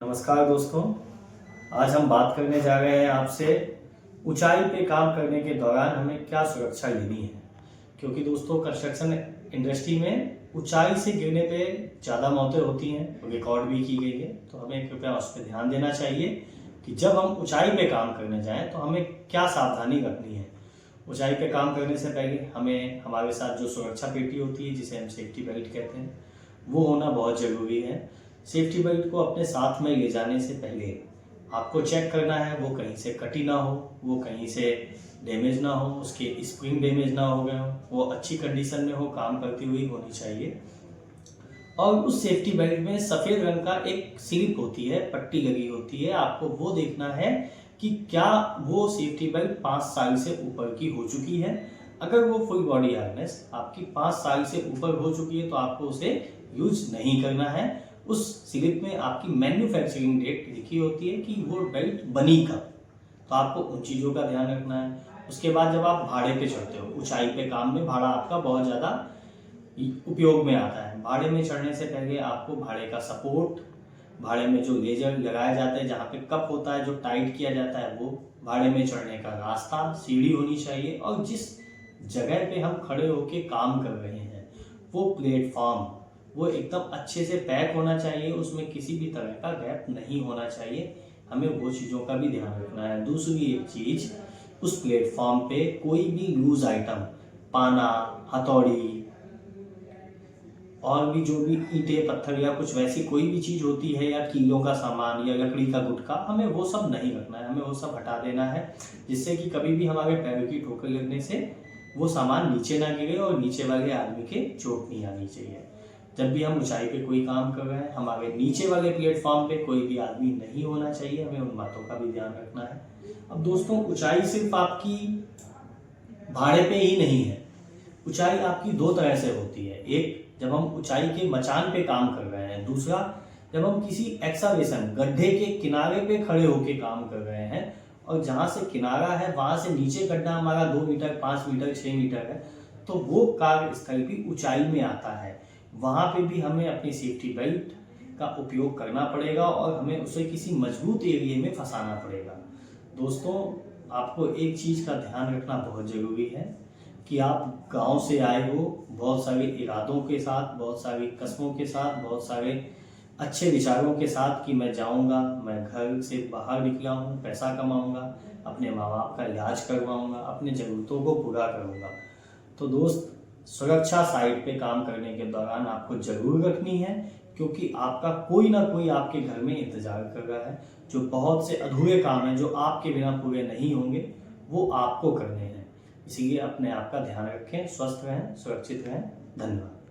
नमस्कार दोस्तों। आज हम बात करने जा रहे हैं आपसे ऊंचाई पे काम करने के दौरान हमें क्या सुरक्षा लेनी है। क्योंकि दोस्तों कंस्ट्रक्शन इंडस्ट्री में ऊंचाई से गिरने पे ज़्यादा मौतें होती हैं, रिकॉर्ड भी की गई है। तो हमें कृपया उस पर ध्यान देना चाहिए कि जब हम ऊंचाई पे काम करने जाएं तो हमें क्या सावधानी रखनी है। ऊंचाई पे काम करने से पहले हमें हमारे साथ जो सुरक्षा पेटी होती है, जिसे हम सेफ्टी बेल्ट कहते हैं, वो होना बहुत ज़रूरी है। सेफ्टी बेल्ट को अपने साथ में ले जाने से पहले आपको चेक करना है वो कहीं से कटी ना हो, वो कहीं से डैमेज ना हो, उसके स्प्रिंग डैमेज ना हो गए हो, वो अच्छी कंडीशन में हो, काम करती हुई होनी चाहिए। और उस सेफ्टी बेल्ट में सफ़ेद रंग का एक स्लिप होती है, पट्टी लगी होती है। आपको वो देखना है कि क्या वो सेफ्टी बेल्ट 5 साल से ऊपर की हो चुकी है। अगर वो फुल बॉडी हार्नेस आपकी 5 साल से ऊपर हो चुकी है तो आपको उसे यूज नहीं करना है। उस स्लिप में आपकी मैन्युफैक्चरिंग डेट लिखी होती है कि वो बेल्ट बनी कब, तो आपको उन चीज़ों का ध्यान रखना है। उसके बाद जब आप भाड़े पे चढ़ते हो, ऊंचाई पे काम में भाड़ा आपका बहुत ज़्यादा उपयोग में आता है। भाड़े में चढ़ने से पहले आपको भाड़े का सपोर्ट, भाड़े में जो लेजर लगाए जाते हैं, जहाँ पे कप होता है जो टाइट किया जाता है, वो भाड़े में चढ़ने का रास्ता, सीढ़ी होनी चाहिए। और जिस जगह पे हम खड़े होके काम कर रहे हैं वो प्लेटफॉर्म, वो एकदम अच्छे से पैक होना चाहिए, उसमें किसी भी तरह का गैप नहीं होना चाहिए। हमें वो चीज़ों का भी ध्यान रखना है। दूसरी एक चीज़, उस प्लेटफॉर्म पे कोई भी लूज आइटम, पाना, हथौड़ी और भी जो भी ईंटें पत्थर या कुछ वैसी कोई भी चीज़ होती है, या कीलों का सामान या लकड़ी का गुटखा, हमें वो सब नहीं रखना है, हमें वो सब हटा देना है। जिससे कि कभी भी हमारे पैरों की ठोकर लगने से वो सामान नीचे ना गिरे और नीचे वाले आदमी के चोट नहीं आनी चाहिए। जब भी हम ऊंचाई पे कोई काम कर रहे हैं, हमारे नीचे वाले प्लेटफॉर्म पे कोई भी आदमी नहीं होना चाहिए, हमें उन बातों का भी ध्यान रखना है। अब दोस्तों, ऊंचाई सिर्फ आपकी भाड़े पे ही नहीं है। ऊंचाई आपकी दो तरह से होती है। एक, जब हम ऊंचाई के मचान पे काम कर रहे हैं। दूसरा, जब हम किसी एक्सावेशन गड्ढे के किनारे पे खड़े होके काम कर रहे हैं और जहाँ से किनारा है वहाँ से नीचे गड्ढा हमारा 2 मीटर, 5 मीटर, 6 मीटर है, तो वो कार्यस्थल भी ऊंचाई में आता है। वहाँ पे भी हमें अपनी सेफ्टी बेल्ट का उपयोग करना पड़ेगा और हमें उसे किसी मजबूत एरिया में फंसाना पड़ेगा। दोस्तों, आपको एक चीज़ का ध्यान रखना बहुत ज़रूरी है कि आप गांव से आए हो बहुत सारे इरादों के साथ, बहुत सारी कस्मों के साथ, बहुत सारे अच्छे विचारों के साथ कि मैं जाऊंगा, मैं घर से बाहर निकला हूँ, पैसा कमाऊंगा, अपने माँ बाप का इलाज करवाऊंगा, अपने ज़रूरतों को पूरा करूंगा। तो दोस्त, सुरक्षा साइट पे काम करने के दौरान आपको ज़रूर रखनी है, क्योंकि आपका कोई ना कोई आपके घर में इंतज़ार कर रहा है। जो बहुत से अधूरे काम हैं जो आपके बिना पूरे नहीं होंगे, वो आपको करने हैं। इसीलिए अपने आप का ध्यान रखें, स्वस्थ रहें, सुरक्षित रहें। धन्यवाद।